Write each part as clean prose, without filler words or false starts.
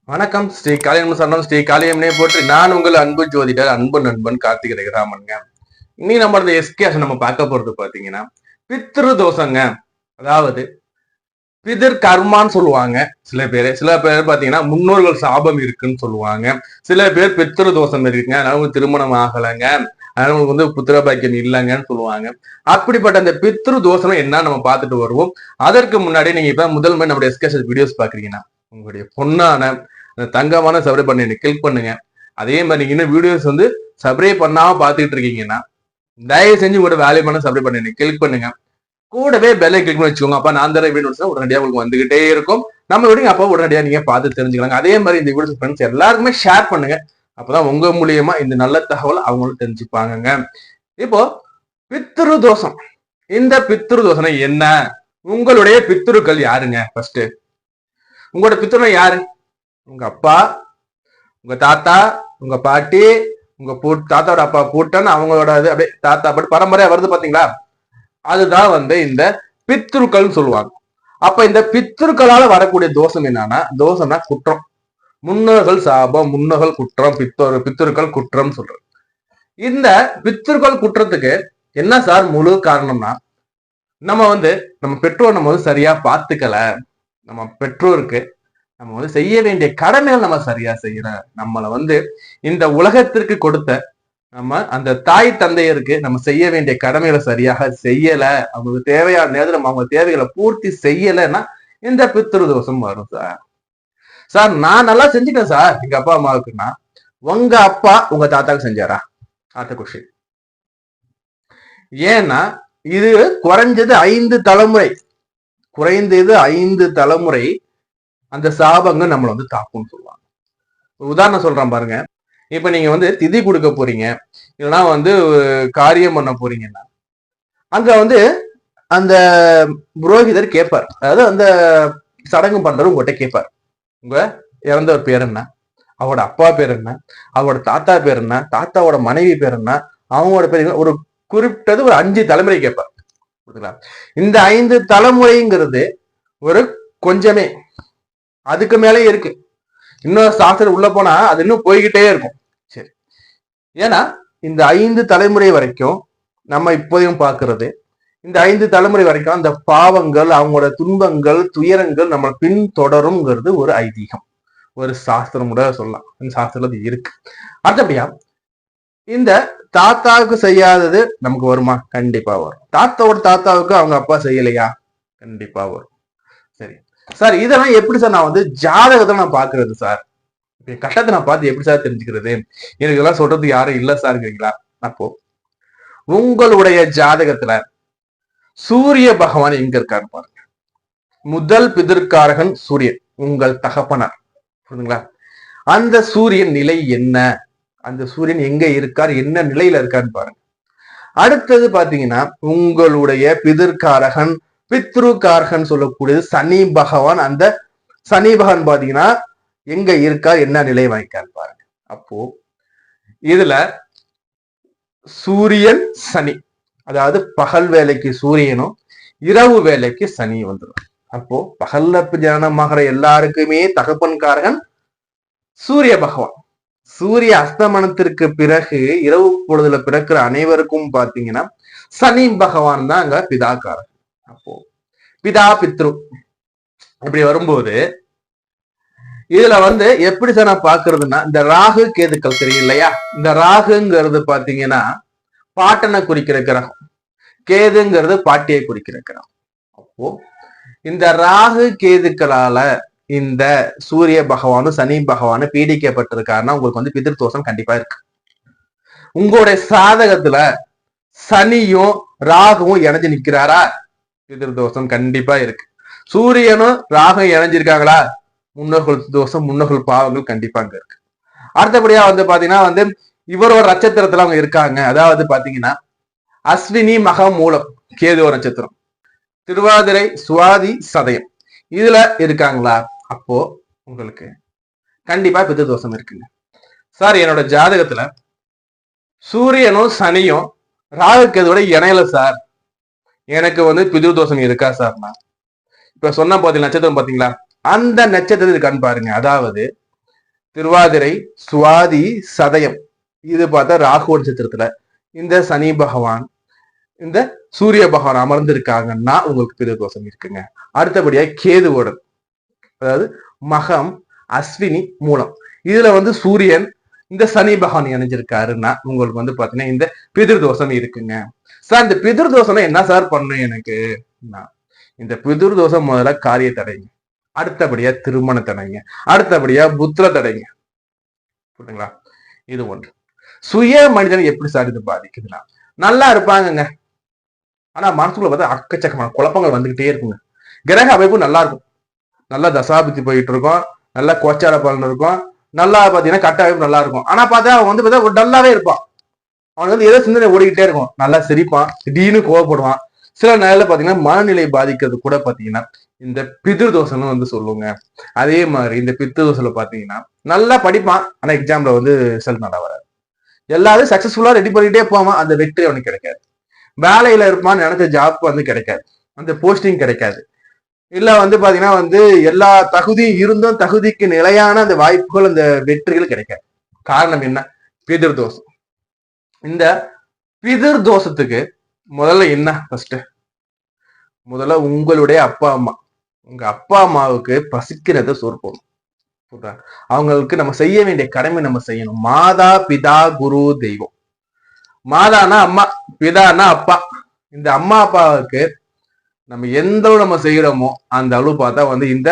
வணக்கம். ஸ்ரீ காளியம் சரணம். ஸ்ரீ காளியம்னே போட்டு நான் உங்கள் அன்பு ஜோதிடர் அன்பு நண்பன் கார்த்திகை ரகுராமன்ங்க. இன்னைக்கு நம்ம எஸ்கேஷன் நம்ம பார்க்க போறது பாத்தீங்கன்னா பித்ரு தோஷங்க. அதாவது பிதர் கர்மான்னு சொல்லுவாங்க சில பேர் பாத்தீங்கன்னா முன்னோர்கள் சாபம் இருக்குன்னு சொல்லுவாங்க. சில பேர் பித்ரு தோஷம் இருக்குங்க, அதனால திருமணம் ஆகலைங்க, அதனால புத்திர பாக்கியம் இல்லைங்கன்னு சொல்லுவாங்க. அப்படிப்பட்ட அந்த பித்ரு தோஷம் என்ன நம்ம பார்த்துட்டு வருவோம். அதற்கு முன்னாடி நீங்க இப்ப முதல் முறை நம்மளுடைய எஸ்கேஷன் வீடியோஸ் பாக்குறீங்கன்னா உங்களுடைய பொண்ணான தங்கமான சப்ஸ்கிரைப் பண்ணி கிளிக் பண்ணுங்க. அதே மாதிரி நீங்க இன்னும் வீடியோஸ் சப்ஸ்கிரைப் பண்ணாம பாத்துக்கிட்டு இருக்கீங்கன்னா தயவு செஞ்சு உங்களோட வேல்யூமான சப்ஸ்கிரைப் பண்ணி கிளிக் பண்ணுங்க. கூடவே பெல்லை கிளிக் பண்ணி வச்சுக்கோங்க. அப்ப நான் தர வீடியோஸ் உடனடியாக உங்களுக்கு வந்துகிட்டே இருக்கும். நம்ம வீடியோ அப்போ உடனடியாக நீங்க பார்த்து தெரிஞ்சுக்கலாங்க. அதே மாதிரி இந்த வீடியோஸ் ஃப்ரெண்ட்ஸ் எல்லாருக்குமே ஷேர் பண்ணுங்க. அப்பதான் உங்க மூலியமா இந்த நல்ல தகவல் அவங்களும் தெரிஞ்சுப்பாங்க. இப்போ பித்ரு தோஷம். இந்த பித்ரு தோஷம் என்ன? உங்களுடைய பித்ருக்கள் யாருங்க? ஃபர்ஸ்ட் உங்களோட பித்ரு யாரு? உங்க அப்பா, உங்க தாத்தா, உங்க பாட்டி, உங்க தாத்தாவோட அப்பா பூட்டன், அவங்களோட அப்படியே தாத்தா பாட்டு பரம்பரையா வருது பாத்தீங்களா? அதுதான் இந்த பித்ருக்கள் சொல்லுவாங்க. அப்ப இந்த பித்ருக்களால வரக்கூடிய தோஷம் என்னன்னா, தோஷம்னா குற்றம், முன்னோர்கள் சாபம், முன்னோர்கள் குற்றம், பித்ருக்கள் குற்றம் சொல்றது. இந்த பித்ருக்கள் குற்றத்துக்கு என்ன சார் முழு காரணம்னா, நம்ம பெற்றோர் நம்ம சரியா பார்த்துக்கல. நம்ம பெற்றோருக்கு நம்ம செய்ய வேண்டிய கடமைகள் நம்ம சரியா செய்யற, நம்மளை இந்த உலகத்திற்கு கொடுத்த நம்ம அந்த தாய் தந்தையருக்கு நம்ம செய்ய வேண்டிய கடமைகளை சரியாக செய்யல, அவங்களுக்கு தேவையான நேரத்தில் நம்ம அவங்க தேவைகளை பூர்த்தி செய்யலைன்னா இந்த பித்ரு தோஷம் வரும் சார். சார் நான் நல்லா செஞ்சுட்டேன் சார் எங்க அப்பா அம்மாவுக்குன்னா, உங்க அப்பா உங்க தாத்தாவுக்கு செஞ்சாரா? ஆட்ட கொஸ்டின். ஏன்னா இது குறைஞ்சது 5 தலைமுறை, குறைந்தது 5 தலைமுறை அந்த சாபங்கள் நம்மளை தாக்கும்னு சொல்லுவாங்க. உதாரணம் சொல்றேன் பாருங்க. இப்ப நீங்க திதி கொடுக்க போறீங்க, இல்லைன்னா காரியம் பண்ண போறீங்கன்னா அங்க அந்த புரோகிதர் கேட்பார். அதாவது அந்த சடங்கு பண்றவர் உங்ககிட்ட கேட்பார், உங்க இறந்தவர் பேர் என்ன, அவரோட அப்பா பேர் என்ன, அவரோட தாத்தா பேர் என்ன, தாத்தாவோட மனைவி பேர் என்ன, அவங்களோட பேர் ஒரு குறிப்பிட்டது ஒரு 5 தலைமுறை கேட்பார். இந்த 5 தலைமுறைங்கிறது ஒரு கொஞ்சமே, அதுக்கு மேலே இருக்கு. இன்னொரு சாஸ்திரம் உள்ள போனா அது இன்னும் போய்கிட்டே இருக்கும். சரி, ஏன்னா இந்த 5 தலைமுறை வரைக்கும் நம்ம இப்போதையும் பார்க்கறது, இந்த 5 தலைமுறை வரைக்கும் அந்த பாவங்கள், அவங்களோட துன்பங்கள், துயரங்கள் நம்ம பின்தொடரும்ங்கிறது ஒரு ஐதீகம், ஒரு சாஸ்திரம் கூட சொல்லலாம். இந்த சாஸ்திரத்துல இருக்கு. அடுத்தபடியா இந்த தாத்தாவுக்கு செய்யாதது நமக்கு வருமா? கண்டிப்பா வரும். தாத்தாவுக்கு அவங்க அப்பா செய்யலையா? கண்டிப்பா வரும். சரி சார், இதெல்லாம் எப்படி சார் நான் ஜாதகத்தை நான் பாக்குறது சார், கட்டத்தை நான் பார்த்து எப்படி சார் தெரிஞ்சுக்கிறது? எனக்கு இதெல்லாம் சொல்றதுக்கு யாரும் இல்ல சார்ங்கிறீங்களா? அப்போ உங்களுடைய ஜாதகத்துல சூரிய பகவான் எங்க இருக்காரு பாருங்க. முதல் பிதிர்காரகன் சூரியன், உங்கள் தகப்பனார். புரியுதுங்களா? அந்த சூரியன் நிலை என்ன, அந்த சூரியன் எங்க இருக்கார், என்ன நிலையில இருக்காருன்னு பாருங்க. அடுத்தது பாத்தீங்கன்னா உங்களுடைய பிதிர்காரகன் பித்ருகாரகன் சொல்லக்கூடியது சனி பகவான். அந்த சனி பகவான் பாத்தீங்கன்னா எங்க இருக்கார், என்ன நிலை வாங்கிக்காரு பாருங்க. அப்போ இதுல சூரியன் சனி, அதாவது பகல் வேலைக்கு சூரியனும் இரவு வேலைக்கு சனி வந்துடும். அப்போ பகல்ல ஜனனமாகிற எல்லாருக்குமே தகப்பன்காரகன் சூரிய பகவான். சூரிய அஸ்தமனத்திற்கு பிறகு இரவு பொழுதுல பிறக்கிற அனைவருக்கும் பாத்தீங்கன்னா சனி பகவான் தான் அங்க பிதாக்காரன். அப்போ பிதா பித்ரு இப்படி வரும்போது இதுல எப்படி சார் நான் பாக்குறதுன்னா, இந்த ராகு கேதுக்கள் தெரியும் இல்லையா? இந்த ராகுங்கிறது பாத்தீங்கன்னா பாட்டனை குறிக்கிற கிரகம், கேதுங்கிறது பாட்டியை குறிக்கிற கிரகம். அப்போ இந்த ராகு கேதுக்களால இந்த சூரிய பகவானும் சனி பகவானும் பீடிக்கப்பட்டிருக்காருன்னா உங்களுக்கு பிதிர் தோஷம் கண்டிப்பா இருக்கு. உங்களுடைய சாதகத்துல சனியும் ராகுவும் இணைஞ்சு நிக்கிறாரா? பிதிர் தோஷம் கண்டிப்பா இருக்கு. சூரியனும் ராகும் இணைஞ்சிருக்காங்களா? முன்னோர்கள் தோஷம், முன்னோர்கள் பாவங்கள் கண்டிப்பா அங்க இருக்கு. அடுத்தபடியா பாத்தீங்கன்னா இவரோட நட்சத்திரத்துல அவங்க இருக்காங்க. அதாவது பாத்தீங்கன்னா அஸ்வினி மக மூலம் கேதுவ நட்சத்திரம், திருவாதிரை சுவாதி சதயம் இதுல இருக்காங்களா? அப்போ உங்களுக்கு கண்டிப்பா பிதிர் தோஷம் இருக்குங்க. சார் என்னோட ஜாதகத்துல சூரியனும் சனியும் ராகு கேதுவோட இணையல சார், எனக்கு பிதிர் தோஷம் இருக்கா சார்னா? இப்ப சொன்ன பாத்தீங்க நட்சத்திரம் பாத்தீங்களா, அந்த நட்சத்திரம் இருக்கான்னு பாருங்க. அதாவது திருவாதிரை, சுவாதி, சதயம். இது பார்த்தா ராகு நட்சத்திரத்துல இந்த சனி பகவான், இந்த சூரிய பகவான் அமர்ந்திருக்காங்கன்னா உங்களுக்கு பிதிரு தோஷம் இருக்குங்க. அடுத்தபடியா கேதுவோட, அதாவது மகம், அஸ்வினி, மூலம். இதுல வந்து சூரியன் இந்த சனி பகவான் இணைஞ்சிருக்காருன்னா உங்களுக்கு வந்து பாத்தீங்கன்னா இந்த பிதிரு தோஷம் இருக்குங்க. சார் இந்த பிதிரு தோஷம் என்ன சார் பண்ணும் எனக்கு? இந்த பிதிரு தோஷம் முதல்ல காரிய தடைங்க, அடுத்தபடியா திருமண தடைங்க, அடுத்தபடியா புத்திர தடைங்க. புரியுதுங்களா? இது ஒன்று. சுய மனிதன் எப்படி சார் இது பாதிக்குதுன்னா, நல்லா இருப்பாங்கங்க, ஆனா மனசுக்குள்ள பார்த்தா அக்கச்சக்கமான குழப்பங்கள் வந்துகிட்டே இருக்குங்க. கிரக அமைப்பு நல்லா இருக்கும், நல்லா தசாபுத்தி போயிட்டு இருக்கும், நல்லா கோச்சார பலன் இருக்கும், நல்லா பாத்தீங்கன்னா கட்ட அமைப்பு நல்லா இருக்கும். ஆனா பார்த்தா அவன் வந்து பார்த்தா ஒரு டல்லாவே இருப்பான். அவனுக்கு வந்து ஏதோ சிந்தனை ஓடிக்கிட்டே இருக்கும், நல்லா சிரிப்பான், திடீர்னு கோவப்படுவான். சில நேரில் பாத்தீங்கன்னா மனநிலை பாதிக்கிறது கூட பாத்தீங்கன்னா இந்த பிதிரு தோஷம்னு வந்து சொல்லுங்க. அதே மாதிரி இந்த பித்திரு தோஷத்துல பாத்தீங்கன்னா நல்லா படிப்பான், ஆனா எக்ஸாம்ல வந்து ரிசல்ட் நல்லா வராது. எல்லாரும் சக்சஸ்ஃபுல்லா ரெடி பண்ணிட்டே போவான், அந்த வெற்றி அவனுக்கு கிடைக்காது. வேலையில இருப்பான்னு நினைச்ச ஜாப் வந்து கிடைக்காது, அந்த போஸ்டிங் கிடைக்காது. இல்ல வந்து பாத்தீங்கன்னா வந்து எல்லா தகுதியும் இருந்தும் தகுதிக்கு நிலையான அந்த வாய்ப்புகள், அந்த வெற்றிகள் கிடைக்காது. காரணம் என்ன? பிதிரு தோஷம். இந்த பிதிரு தோஷத்துக்கு முதல்ல என்ன? முதல்ல உங்களுடைய அப்பா அம்மா, உங்க அப்பா அம்மாவுக்கு பசிக்கிறத சோறு போடணும். அவங்களுக்கு நம்ம செய்ய வேண்டிய கடமை நம்ம செய்யணும். மாதா, பிதா, குரு, தெய்வம். மாதானா அம்மா, பிதானா அப்பா. இந்த அம்மா அப்பாவுக்கு நம்ம எந்த அளவு நம்ம செய்யறோமோ அந்த அளவு பார்த்தா வந்து இந்த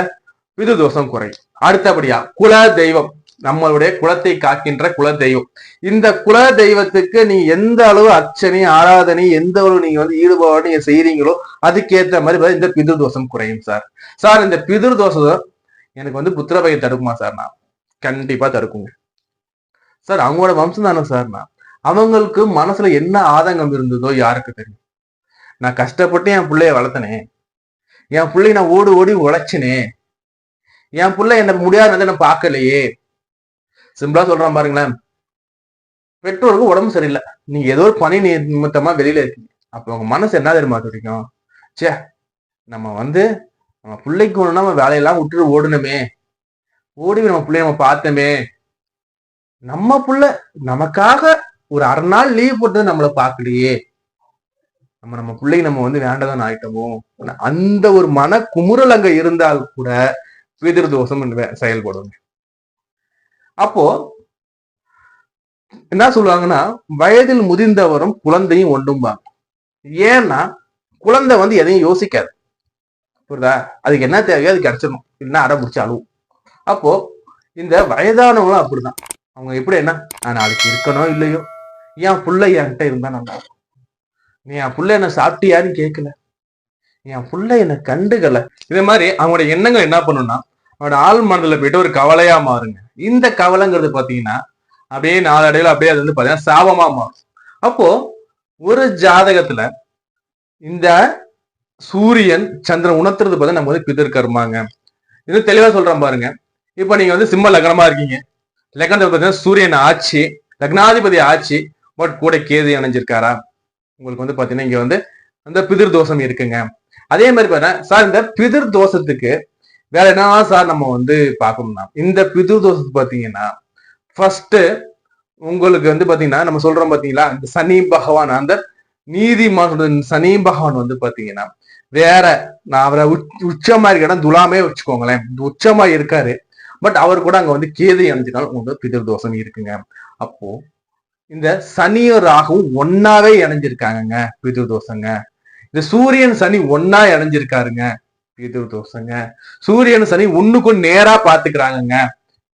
பிதிரு தோஷம் குறையும். அடுத்தபடியா குல தெய்வம், நம்மளுடைய குலத்தை காக்கின்ற குல தெய்வம். இந்த குல தெய்வத்துக்கு நீ எந்த அளவு அர்ச்சனை, ஆராதனை, எந்த அளவு நீங்க வந்து ஈடுபாடு நீங்க செய்யறீங்களோ அதுக்கேற்ற மாதிரி இந்த பிதிரு தோஷம் குறையும் சார். சார் இந்த பிதிரு தோஷம் எனக்கு வந்து புத்திரபையை தடுக்குமா சார்? நான் கண்டிப்பா தடுக்குங்க சார். அவங்களோட வம்சம் தானே சார். நான் அவங்களுக்கு மனசுல என்ன ஆதங்கம் இருந்ததோ யாருக்கு தெரியும். நான் கஷ்டப்பட்டு என் பிள்ளைய வளர்த்தனே, என் பிள்ளை நான் ஓடி ஓடி உழைச்சினே, என் பிள்ளை என்ன முடியாத நான் பார்க்கலையே. சிம்பிளா சொல்றான் பாருங்களேன், பெற்றோருக்கு உடம்பு சரியில்லை, நீங்க ஏதோ ஒரு பணி நிமித்தமா வெளியில இருக்கீங்க, அப்ப உங்க மனசு என்ன தெரியுமா துடிக்கும்? சே, நம்ம வந்து நம்ம பிள்ளைக்கு ஒண்ணுனா நம்ம வேலையெல்லாம் விட்டுட்டு ஓடணுமே, ஓடி நம்ம பிள்ளைய நம்ம பார்த்தோமே, நம்ம புள்ள நமக்காக ஒரு அரை நாள் லீவ் போட்டு நம்மளை பார்க்கலையே, நம்ம பிள்ளைக்கு நம்ம வந்து வேண்டதான் ஆயிட்டோமோ, அந்த ஒரு மன குமுறல் அங்க இருந்தால் கூட பிதிரு தோஷம் செயல்படும். அப்போ என்ன சொல்லுவாங்கன்னா, வயதில் முதிர்ந்தவரும் குழந்தையும் ஒன்றும்பாங்க. ஏன்னா குழந்தை வந்து எதையும் யோசிக்காது, புரியுதா? அதுக்கு என்ன தேவையோ அது கிடைச்சிடணும், இல்லைன்னா அடம் பிடிச்சி அழுவும். அப்போ இந்த வயதானவங்களும் அப்படிதான். அவங்க எப்படி, என்ன நான் நாளைக்கு இருக்கணும் இல்லையோ, என் பிள்ளை என்கிட்ட இருந்தா நல்லா இருக்கும், நீ என் பிள்ளை என்ன சாப்பிட்டியான்னு கேட்கல, என் பிள்ளை என்ன கண்டுகல. இதே மாதிரி அவங்களோட எண்ணங்கள் என்ன பண்ணும்னா அவனோட ஆள் மனதில் போயிட்டு ஒரு கவலையா மாறுங்க. இந்த கவலைங்கிறது பாத்தீங்கன்னா அப்படியே நாளடைவில் அப்படியே அது வந்து பாத்தீங்கன்னா சாபமா மாறும். அப்போ ஒரு ஜாதகத்துல இந்த சூரியன் சந்திரன் உணர்த்துறது பார்த்தா நம்ம வந்து பிதிர் கர்மாங்க. இது தெளிவா சொல்றேன் பாருங்க. இப்ப நீங்க வந்து சிம்ம லக்னமா இருக்கீங்க, லக்னத்தை பார்த்தீங்கன்னா சூரியன் ஆட்சி, லக்னாதிபதி ஆட்சி, பட் கூட கேது இணைஞ்சிருக்காரா, உங்களுக்கு வந்து பாத்தீங்கன்னா இங்க வந்து அந்த பிதிர் தோஷம் இருக்குங்க. அதே மாதிரி பாத்தீங்கன்னா சார் இந்த பிதிர் தோஷத்துக்கு வேற என்ன சார் நம்ம வந்து பார்க்கணும்னா, இந்த பிதிர் தோஷத்துக்கு பாத்தீங்கன்னா ஃபர்ஸ்ட் உங்களுக்கு வந்து பாத்தீங்கன்னா நம்ம சொல்றோம் பாத்தீங்களா, இந்த சனி பகவான், அந்த நீதிமான் சனி பகவான் வந்து பாத்தீங்கன்னா வேற, நான் அவரை உச்சமா இருக்கேன்னா துலாமே வச்சுக்கோங்களேன், உச்சமா இருக்காரு, பட் அவர் கூட அங்க வந்து கேது இணைஞ்சினாலும் உங்களுக்கு பிதிர் தோஷம் இருக்குங்க. அப்போ இந்த சனியும் ராகுவும் ஒன்னாவே இணைஞ்சிருக்காங்க, பிதிர் தோஷங்க. இந்த சூரியன் சனி ஒன்னா இணைஞ்சிருக்காருங்க, பிதிர் தோஷங்க. சூரியன் சனி ஒண்ணுக்கு நேரா பாத்துக்கிறாங்க,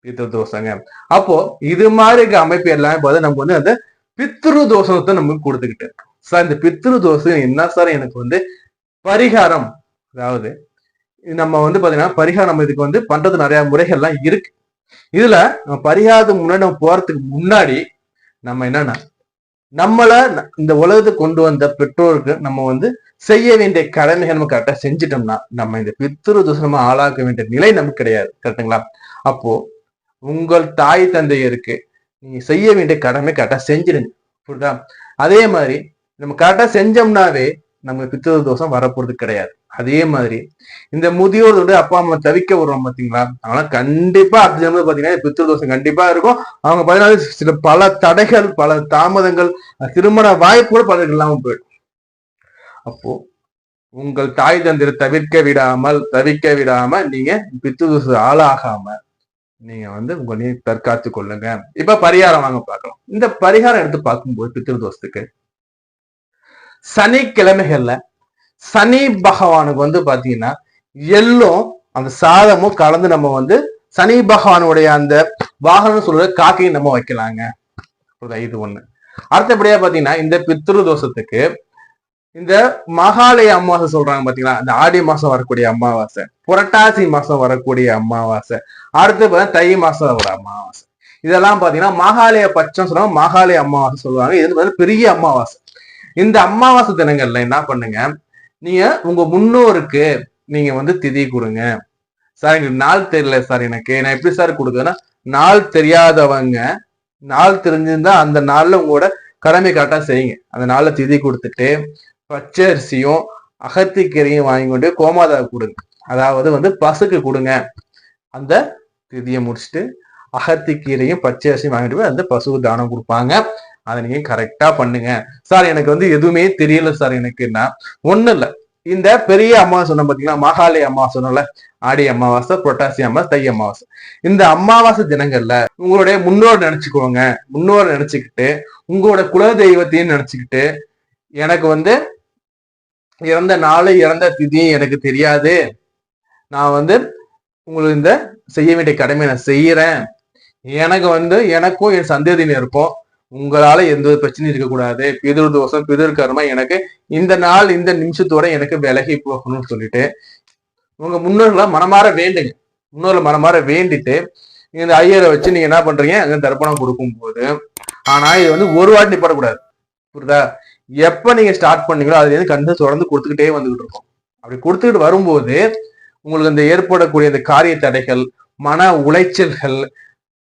பிதிரு தோஷங்க. அப்போ இது மாதிரி அமைப்பு எல்லாமே பார்த்து நம்ம வந்து அந்த பித்ரு தோஷத்தை நமக்கு கொடுத்துக்கிட்டு இருக்கோம். சார் இந்த பித்ரு தோஷம் என்ன சார் எனக்கு வந்து பரிகாரம்? அதாவது நம்ம வந்து பாத்தீங்கன்னா பரிகாரம் இதுக்கு வந்து பண்றது நிறைய முறைகள்லாம் இருக்கு. இதுல நம்ம பரிகாரத்துக்கு முன்னாடி நம்ம போறதுக்கு முன்னாடி நம்ம என்னன்னா, நம்மள இந்த உலகத்துக்கு கொண்டு வந்த பெற்றோருக்கு நம்ம வந்து செய்ய வேண்டிய கடமைகள் நம்ம கரெக்டா செஞ்சிட்டோம்னா நம்ம இந்த பித்ரு தோஷம் நம்ம ஆளாக்க வேண்டிய நிலை நமக்கு கிடையாது. கரெக்டுங்களா? அப்போ உங்கள் தாய் தந்தையருக்கு நீங்க செய்ய வேண்டிய கடமை கரெக்டா செஞ்சிடுங்க, புரியுதா? அதே மாதிரி நம்ம கரெக்டா செஞ்சோம்னாவே நம்ம பித்ரு தோஷம் வரப்போறது கிடையாது. அதே மாதிரி இந்த முதியோர்களுடைய அப்பா அம்மா தவிக்க விடுறோம் பாத்தீங்களா, அதனால கண்டிப்பா அடுத்த ஜென்மத்துல பாத்தீங்கன்னா பித்ருதோஷம் கண்டிப்பா இருக்கும். அவங்க பாத்தீங்கன்னா சில பல தடைகள், பல தாமதங்கள், திருமண வாய்ப்புகள் பலருக்கு இல்லாம போயிடும். அப்போ உங்கள் தாய் தந்திர தவிக்க விடாம நீங்க பித்ருதோஷ ஆளாகாம நீங்க வந்து உங்களை தற்காத்து கொள்ளுங்க. இப்ப பரிகாரம் வாங்க பார்க்கலாம். இந்த பரிகாரம் எடுத்து பார்க்கும்போது பித்ருதோஷத்துக்கு சனிக்கிழமைகள்ல சனி பகவானுக்கு வந்து பாத்தீங்கன்னா எள்ளும் அந்த சாதமும் கலந்து நம்ம வந்து சனி பகவானுடைய அந்த வாகனம் சொல்ற காக்கையும் நம்ம வைக்கலாங்க. இது ஒண்ணு. அடுத்தபடியா பாத்தீங்கன்னா இந்த பித்ரு தோஷத்துக்கு இந்த மகாலய அமாவாசை சொல்றாங்க பாத்தீங்களா, இந்த ஆடி மாசம் வரக்கூடிய அமாவாசை, புரட்டாசி மாசம் வரக்கூடிய அமாவாசை, அடுத்து தை மாசம் வர அமாவாசை, இதெல்லாம் பாத்தீங்கன்னா மகாலய பட்சம் சொல்றாங்க, மகாலய அமாவாசை சொல்லுவாங்க. இது வந்து பெரிய அமாவாசை. இந்த அமாவாசை தினங்கள்ல என்ன பண்ணுங்க, நீங்க உங்க முன்னோருக்கு நீங்க வந்து திதி கொடுங்க. சார் எங்களுக்கு நாள் தெரியல சார், எனக்கு நான் எப்படி சார் கொடுக்குறேன்னா, நாள் தெரியாதவங்க நாள் தெரிஞ்சிருந்தா அந்த நாள்ல உங்களோட கடமை கரெக்டா செய்யுங்க. அந்த நாள்ல திதி கொடுத்துட்டு பச்சை அரிசியும் அகத்திக்கீரையும் வாங்கி கொண்டு கோமாதா கொடுங்க. அதாவது வந்து பசுக்கு கொடுங்க. அந்த திதியை முடிச்சுட்டு அகத்திக்கீரையும் பச்சை அரிசியும் வாங்கிட்டு போய் அந்த பசுக்கு தானம் கொடுப்பாங்க. அதை நீங்க கரெக்டா பண்ணுங்க. சார் எனக்கு வந்து எதுவுமே தெரியல சார் எனக்குன்னா, ஒண்ணு இல்ல, இந்த பெரிய அமாவாசை சொன்ன பாத்தீங்கன்னா மகாலய அமாவாசை சொன்னல, ஆடி அமாவாசை, புரட்டாசி அமாவாசை, தை அமாவாசை, இந்த அமாவாசை தினங்கள்ல உங்களுடைய முன்னோர் நினைச்சுக்கோங்க. முன்னோர் நினைச்சுக்கிட்டு உங்களோட குல தெய்வத்தையும் நினைச்சுக்கிட்டு, எனக்கு வந்து இறந்த நாளை இறந்த திதியும் எனக்கு தெரியாது, நான் வந்து உங்களுக்கு இந்த செய்ய வேண்டிய கடமை நான் செய்யறேன், எனக்கு வந்து எனக்கும் என் சந்ததியினருக்கும் உங்களால எந்த ஒரு பிரச்சனையும் இருக்கக்கூடாது, பிதிர் தோஷம் பிதிர் கர்மா எனக்கு இந்த நாள் இந்த நிமிஷத்தோட எனக்கு விலகி போகணும்னு சொல்லிட்டு உங்க முன்னோர்களை மனமாற வேண்டுங்க. முன்னோர்களை மனமாற வேண்டிட்டு இந்த ஐயரை வச்சு நீங்க என்ன பண்றீங்க, அங்க தர்ப்பணம் கொடுக்கும் போது, ஆனா இது வந்து ஒரு வாட்டி நிப்பாடக்கூடாது. புரியுதா? எப்ப நீங்க ஸ்டார்ட் பண்ணீங்களோ அதுல இருந்து கண்டு தொடர்ந்து கொடுத்துக்கிட்டே வந்துகிட்டு இருக்கோம். அப்படி கொடுத்துக்கிட்டு வரும்போது உங்களுக்கு இந்த ஏற்படக்கூடிய இந்த காரிய தடைகள், மன உளைச்சல்கள்,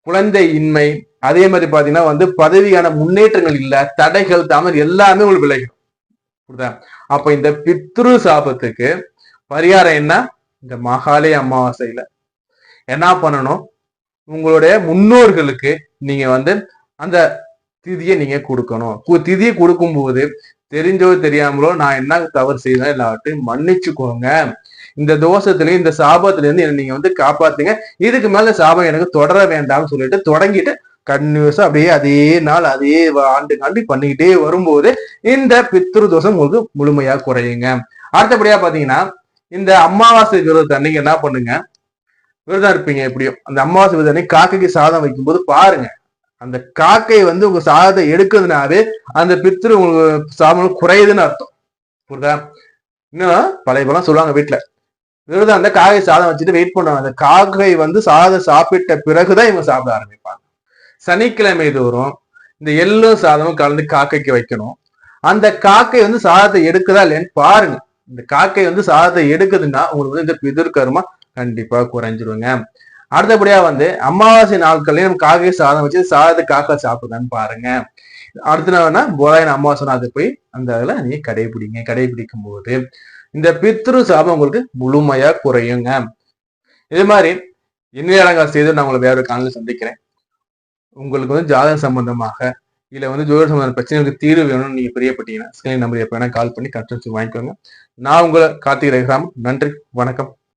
குழந்தை இன்மை, அதே மாதிரி பாத்தீங்கன்னா வந்து பதவியான முன்னேற்றங்கள் இல்ல, தடைகள் தாமதம் எல்லாமே உங்களுக்கு விளையும். புரியுதா? அப்ப இந்த பித்ரு சாபத்துக்கு பரிகாரம் என்ன, இந்த மகாலய அமாவாசையில என்ன பண்ணணும், உங்களுடைய முன்னோர்களுக்கு நீங்க வந்து அந்த திதியை நீங்க கொடுக்கணும். திதியை கொடுக்கும் போது தெரிஞ்சோ தெரியாமலோ நான் என்ன தவறு செய்தேன் எல்லாத்தையும் மன்னிச்சுக்கோங்க, இந்த தோஷத்துலயும் இந்த சாபத்துல இருந்து நீங்க வந்து காப்பாத்துங்க, இதுக்கு மேல சாபம் எனக்கு தொடர வேண்டாம்னு சொல்லிட்டு தொடங்கிட்டு கன்டினியூஸா அப்படியே அதே நாள் அதே ஆண்டு பண்ணிக்கிட்டே வரும்போது இந்த பித்ரு தோஷம் உங்களுக்கு முழுமையா குறையுங்க. அடுத்தபடியா பாத்தீங்கன்னா இந்த அமாவாசை விரதத்தை அன்னைக்கு என்ன பண்ணுங்க, விரதம் இருப்பீங்க எப்படியும், அந்த அமாவாசை விரதம் அன்னைக்கு காக்கைக்கு சாதம் வைக்கும்போது பாருங்க, அந்த காக்கை வந்து உங்க சாதத்தை எடுக்குதுனாவே அந்த பித்ரு உங்களுக்கு சாதம் குறையுதுன்னு அர்த்தம். புரியுதா? இன்னும் பழைய பழம் சொல்லுவாங்க வீட்டுல, விரதம் அந்த காக்கை சாதம் வச்சுட்டு வெயிட் பண்ணுவாங்க, அந்த காக்கை வந்து சாதம் சாப்பிட்ட பிறகுதான் இவங்க சாப்பிட ஆரம்பிப்பாங்க. சனிக்கிழமை தோறும் இந்த எள்ளும் சாதமும் கலந்து காக்கைக்கு வைக்கணும். அந்த காக்கை வந்து சாதத்தை எடுக்குதா இல்லையான்னு பாருங்க. இந்த காக்கை வந்து சாதத்தை எடுக்குதுன்னா உங்களுக்கு வந்து இந்த பிதிர் கர்மா கண்டிப்பா குறைஞ்சிருங்க. அடுத்தபடியா வந்து அமாவாசை நாட்கள்லயும் நம்ம காக்கை சாதம் வச்சு சாதத்தை காக்கா சாப்பிடுதான்னு பாருங்க. அடுத்த நாள்னா போதாயன அமாவாசை அது போய் அந்த இதுல நீங்க கடைபிடிக்கும் போது இந்த பித்ரு சாபம் உங்களுக்கு முழுமையா குறையுங்க. இது மாதிரி இன்றைய செய்து நான் உங்களை வேற ஒரு காலையில் சந்திக்கிறேன். உங்களுக்கு வந்து ஜாதகம் சம்பந்தமாக இல்ல வந்து ஜோதிட சம்பந்த பிரச்சனைகளுக்கு தீர்வு வேணும்னு நீங்க பிரியப்பட்டீங்கன்னா ஸ்கிரீன் நம்பர் எப்ப வேணா கால் பண்ணி கன்சல்ட் வாங்கிக்கோங்க. நான் உங்களை கார்த்திக் ரகுராமன். நன்றி, வணக்கம்.